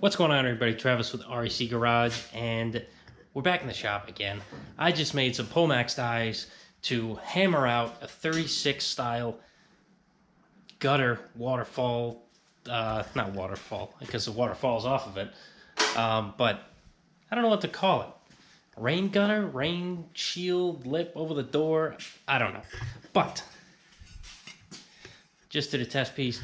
What's going on, everybody? Travis with REC Garage, and we're back in the shop again. I just made some Pomax dies to hammer out a 36 style gutter waterfall, not waterfall, because the water falls off of it, but I don't know what to call it. Rain gutter, rain shield, lip over the door, I don't know. But, just did a test piece.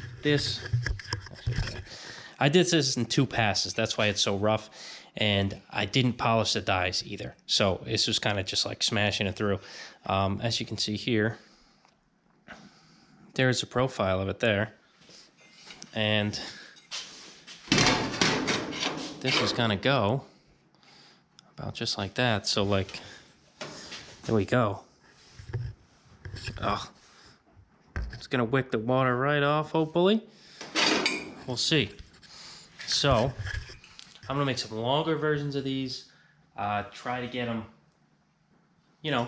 I did this in 2 passes. That's why it's so rough. And I didn't polish the dies either. So it's just kind of just like smashing it through. As you can see here, there's a profile of it there. And this is going to go about just like that. So like, there we go. Oh, it's going to wick the water right off, hopefully. We'll see. So, I'm going to make some longer versions of these, try to get them, you know,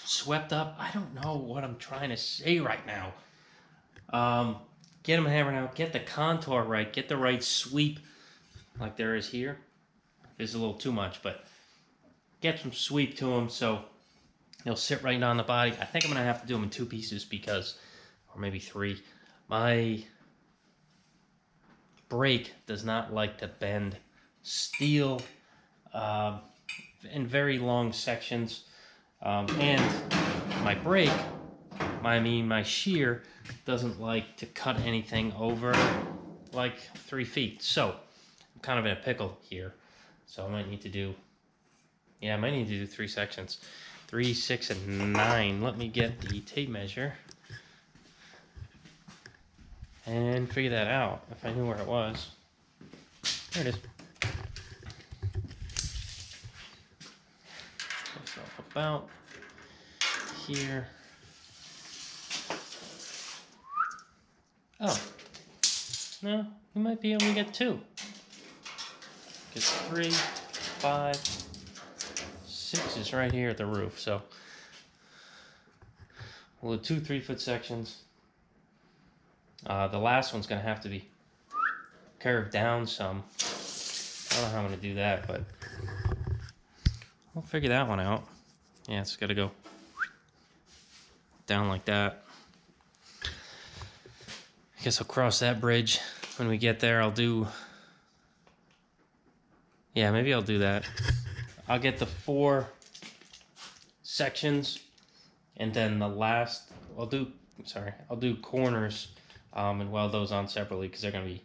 swept up. I don't know what I'm trying to say right now. Get them hammered out, get the contour right, get the right sweep like there is here. There's a little too much, but get some sweep to them so they'll sit right on the body. I think I'm going to have to do them in 2 pieces because, or maybe 3. My brake does not like to bend steel in very long sections, and my shear doesn't like to cut anything over like 3 feet. So I'm kind of in a pickle here. So I might need to do, yeah, I might need to do 3 sections, 3, 6, and 9. Let me get the tape measure and figure that out if I knew where it was. There it is. So about here. Oh, no, we might be able to get 2. Because 3, 5, 6 is right here at the roof. So we'll do 2 3-foot sections. The last one's going to have to be curved down some. I don't know how I'm going to do that, but we'll figure that one out. Yeah, it's got to go down like that. I guess I'll cross that bridge when we get there. I'll do... Yeah, maybe I'll do that. I'll get the 4 sections, and then the last... I'll do corners and weld those on separately because they're going to be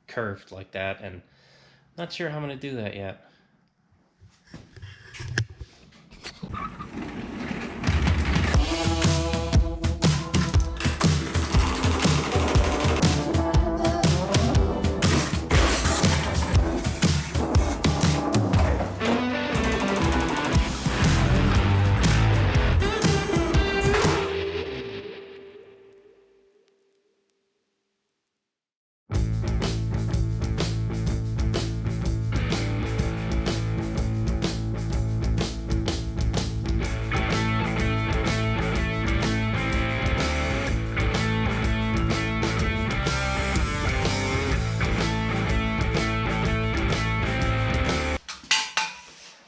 curved like that, and not sure how I'm going to do that yet.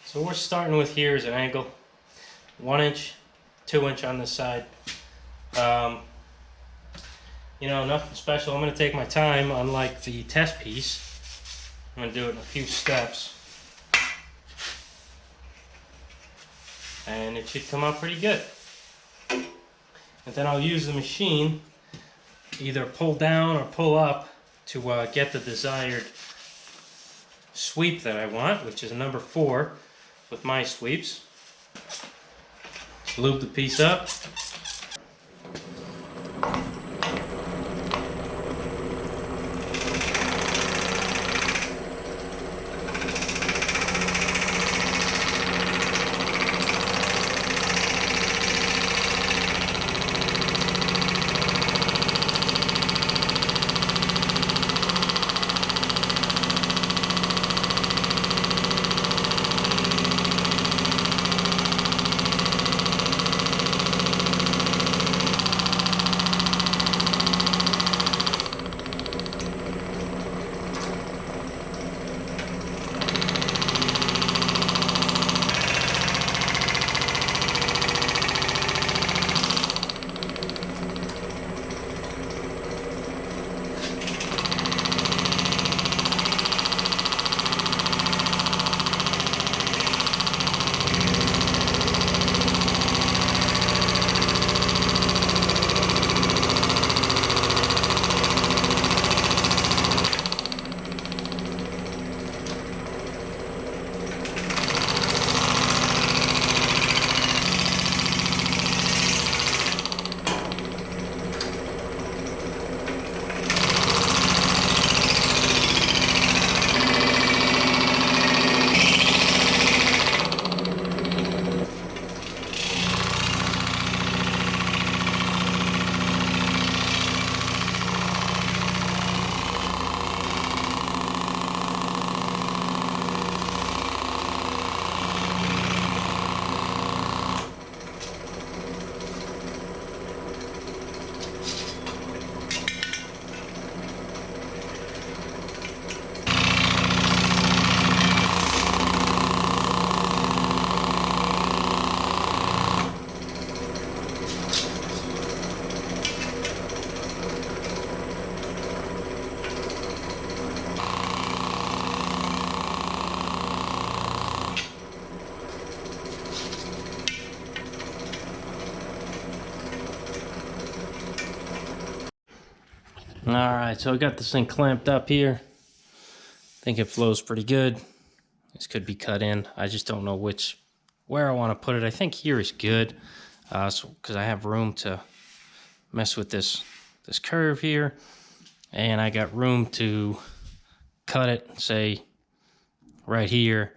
So what we're starting with here is an angle, 1 inch, 2 inch on this side. You know, nothing special. I'm going to take my time, unlike the test piece. I'm going to do it in a few steps. And it should come out pretty good. And then I'll use the machine, either pull down or pull up to get the desired sweep that I want, which is a number 4. With my sweeps. Lube the piece up. All right, so I got this thing clamped up here. I think it flows pretty good. This could be cut in. I just don't know where I want to put it. I think here is good, because I have room to mess with this curve here, and I got room to cut it, say right here,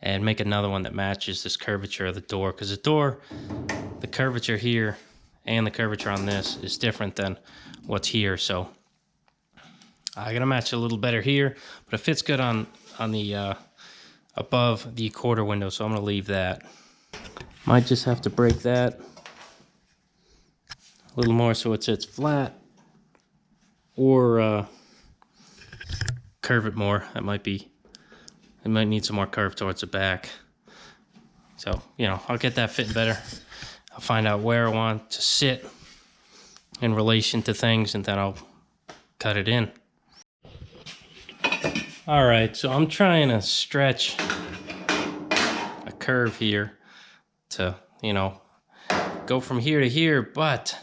and make another one that matches this curvature of the door, because the curvature here and the curvature on this is different than what's here. So I gotta match it a little better here, but it fits good on the above the quarter window, so I'm gonna leave that. Might just have to break that a little more so it sits flat, or curve it more. It might need some more curve towards the back. So, I'll get that fitting better. I'll find out where I want to sit in relation to things, and then I'll cut it in. All right, so I'm trying to stretch a curve here to, go from here to here, but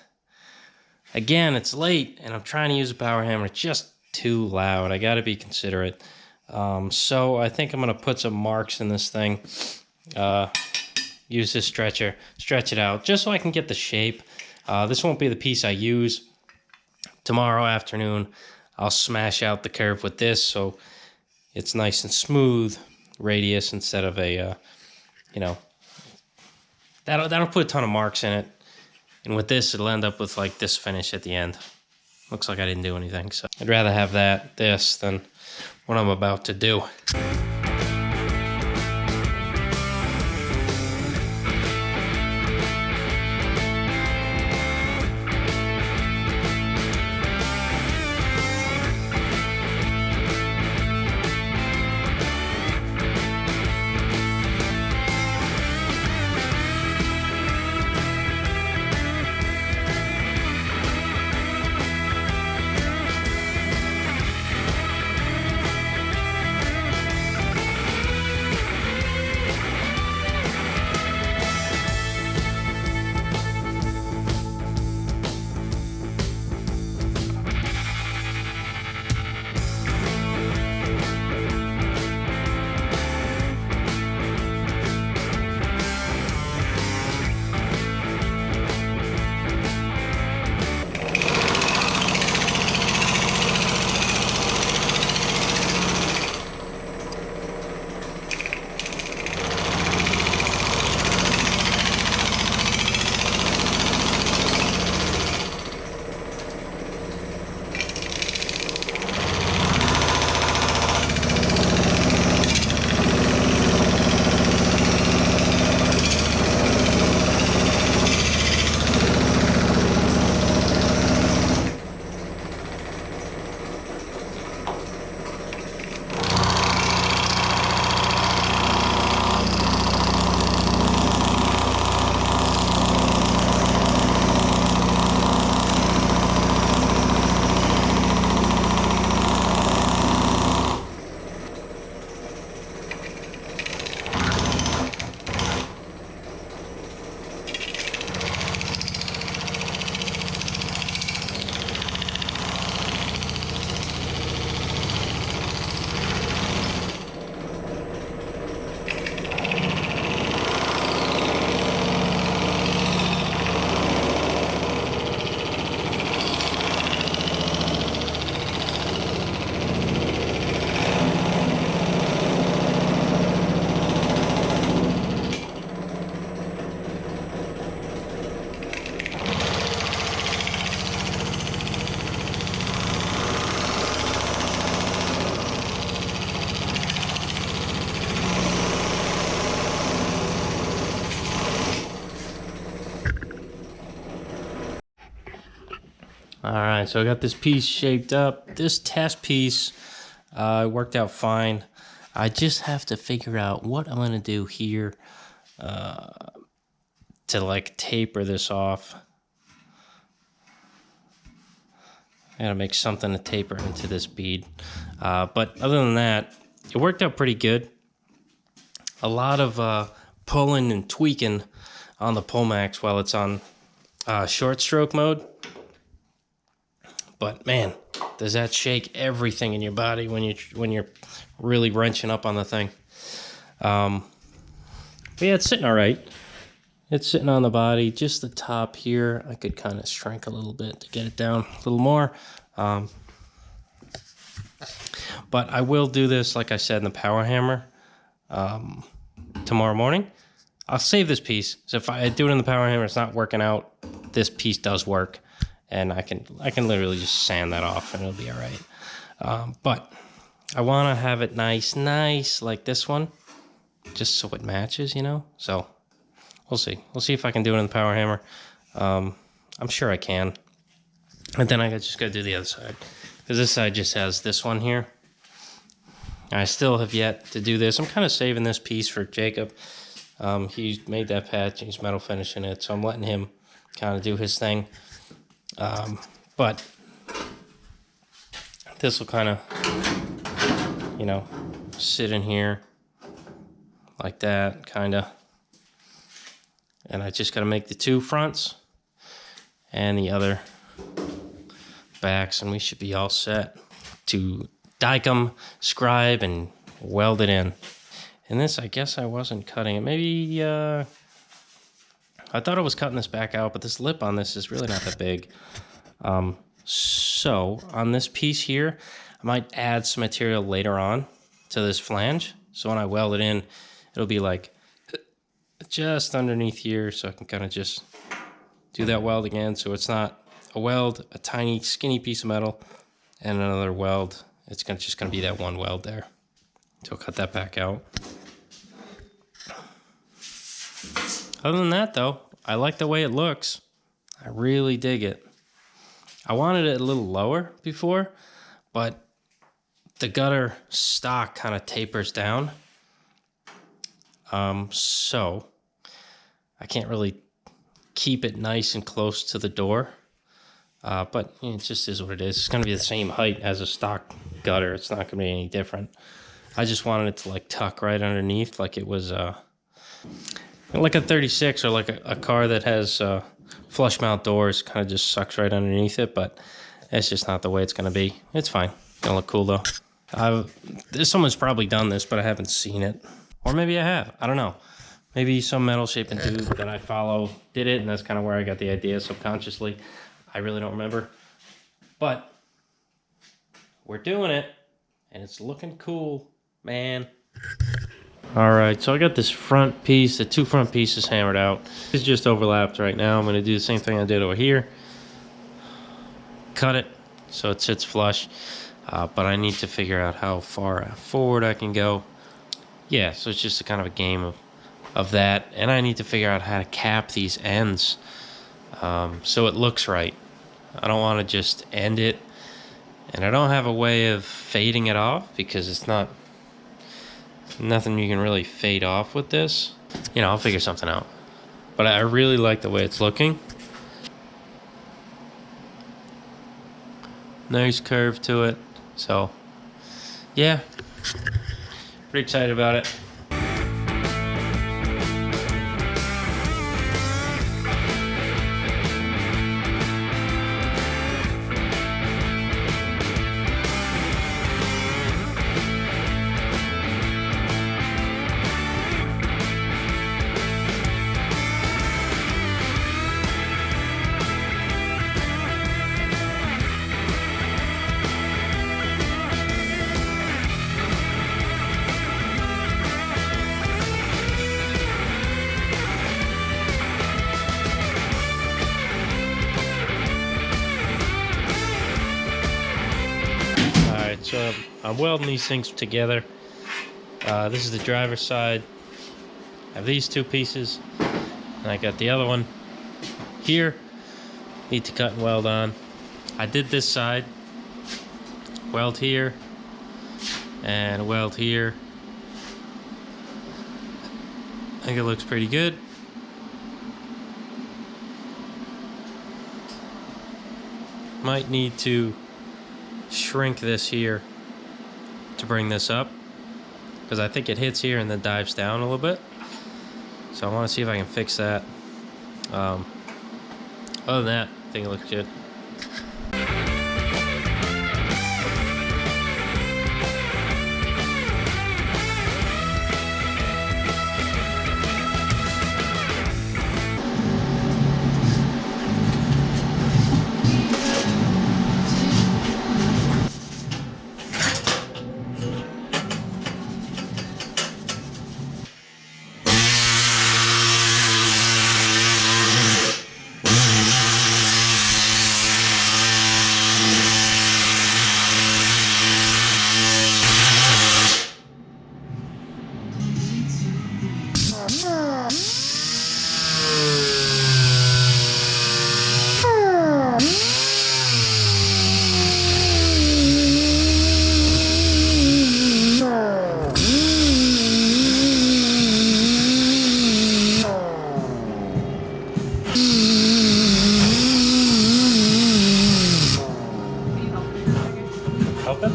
again, it's late and I'm trying to use a power hammer. It's just too loud. I gotta be considerate. So I think I'm gonna put some marks in this thing. Use this stretcher, stretch it out, just so I can get the shape. This won't be the piece I use. Tomorrow afternoon, I'll smash out the curve with this, so it's nice and smooth radius instead of a, that'll put a ton of marks in it. And with this, it'll end up with like this finish at the end. Looks like I didn't do anything, so I'd rather have this than what I'm about to do. All right, so I got this piece shaped up. This test piece worked out fine. I just have to figure out what I'm gonna do here to like taper this off. I gotta make something to taper into this bead. But other than that, it worked out pretty good. A lot of pulling and tweaking on the Pullmax while it's on short stroke mode. But man, does that shake everything in your body when you're really wrenching up on the thing. But yeah, it's sitting all right. It's sitting on the body, just the top here. I could kind of shrink a little bit to get it down a little more. But I will do this, like I said, in the power hammer tomorrow morning. I'll save this piece. So if I do it in the power hammer, it's not working out. This piece does work, and I can literally just sand that off, and it'll be all right. But I want to have it nice like this one, just so it matches, you know. So we'll see. We'll see if I can do it in the power hammer. I'm sure I can. And then I just got to do the other side, because this side just has this one here. I still have yet to do this. I'm kind of saving this piece for Jacob. He made that patch, he's metal finishing it, so I'm letting him kind of do his thing. But this will kind of, you know, sit in here like that, kind of. And I just got to make the two fronts and the other backs, and we should be all set to dike them, scribe, and weld it in. And this, I guess I wasn't cutting it. Maybe, I thought I was cutting this back out, but this lip on this is really not that big. So, on this piece here, I might add some material later on to this flange. So when I weld it in, it'll be like just underneath here, so I can kind of just do that weld again. So it's not a weld, a tiny, skinny piece of metal, and another weld. It's just going to be that one weld there. So I'll cut that back out. Other than that, though, I like the way it looks. I really dig it. I wanted it a little lower before, but the gutter stock kind of tapers down. So I can't really keep it nice and close to the door. But you know, it just is what it is. It's going to be the same height as a stock gutter. It's not going to be any different. I just wanted it to like tuck right underneath, like it was like a 36 or like a car that has flush mount doors, kind of just sucks right underneath it. But it's just not the way it's going to be. It's fine. Gonna look cool though. Someone's probably done this, but I haven't seen it. Or maybe I have. I don't know. Maybe some metal shaping dude that I follow did it, and that's kind of where I got the idea subconsciously. I really don't remember. But we're doing it, and it's looking cool, man. All right, so I got this front piece, the two front pieces hammered out. It's just overlapped right now. I'm going to do the same thing I did over here. Cut it so it sits flush. But I need to figure out how far forward I can go. Yeah, so it's just a kind of a game of that. And I need to figure out how to cap these ends so it looks right. I don't want to just end it. And I don't have a way of fading it off because it's nothing you can really fade off with this. You know, I'll figure something out. But I really like the way it's looking. Nice curve to it. So, yeah, pretty excited about it. So I'm welding these things together. This is the driver's side. I have these two pieces, and I got the other one here. Need to cut and weld on. I did this side. Weld here and weld here. I think it looks pretty good. Might need to shrink this here to bring this up because I think it hits here and then dives down a little bit. So I want to see if I can fix that. Other than that, I think it looks good. Helping?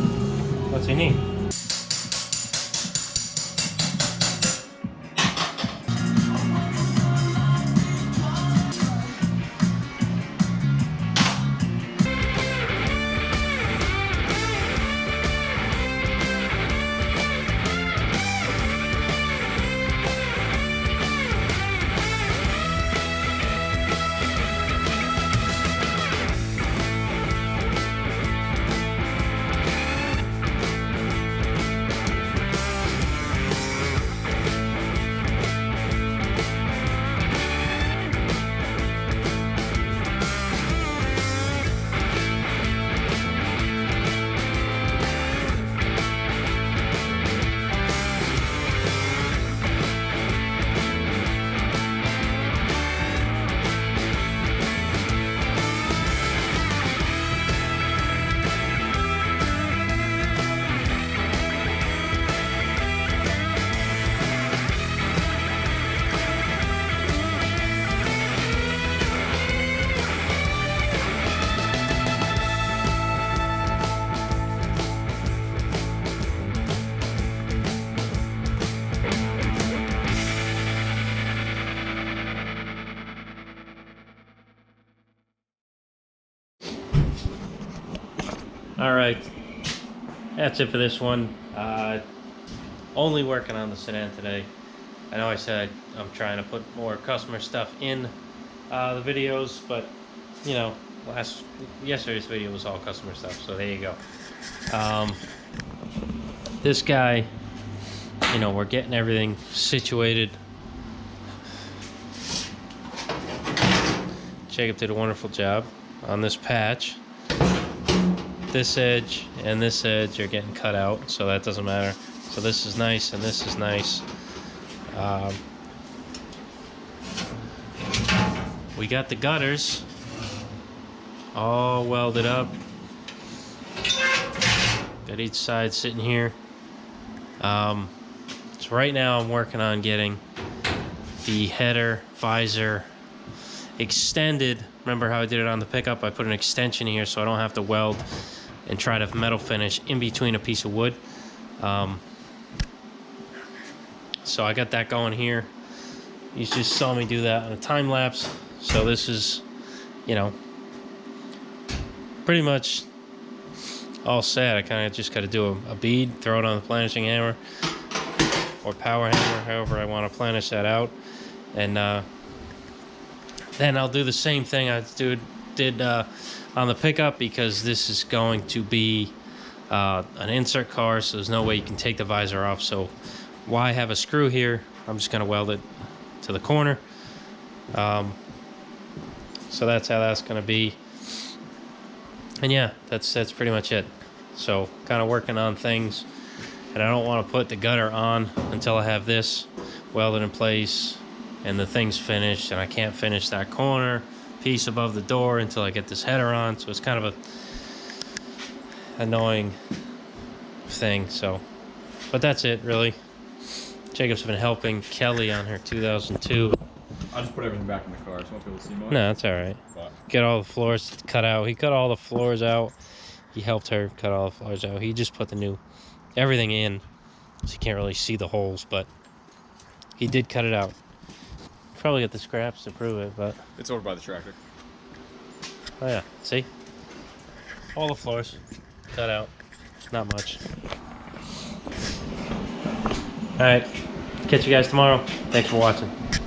What's he need? All right, that's it for this one. Only working on the Sedan today. I know I said I'm trying to put more customer stuff in the videos, but you know, yesterday's video was all customer stuff, so there you go. This guy, you know, we're getting everything situated. Jacob did a wonderful job on this patch. This edge and this edge are getting cut out, so that doesn't matter. So this is nice and this is nice. We got the gutters all welded up. Got each side sitting here. So right now I'm working on getting the header visor extended. Remember how I did it on the pickup? I put an extension here so I don't have to weld and try to metal finish in between a piece of wood. So I got that going here. You just saw me do that on a time lapse. So this is, you know, pretty much all set. I kind of just got to do a bead, throw it on the planishing hammer or power hammer, however I want to planish that out. And then I'll do the same thing I did on the pickup, because this is going to be an insert car, so there's no way you can take the visor off. So why have a screw here? I'm just going to weld it to the corner. So that's how that's going to be. And yeah, that's pretty much it. So kind of working on things, and I don't want to put the gutter on until I have this welded in place and the thing's finished, and I can't finish that corner piece above the door until I get this header on. So it's kind of a annoying thing. So, but that's it really. Jacob's been helping Kelly on her 2002. I'll just put everything back in the car so I won't be able to see much. No, that's all right. But Get all the floors cut out. He cut all the floors out. He helped her cut all the floors out. He just put the new everything in, so you can't really see the holes, but he did cut it out. Probably get the scraps to prove it, but it's over by the tractor. oh yeah, see? All the floors cut out. Not much. Alright, catch you guys tomorrow. Thanks for watching.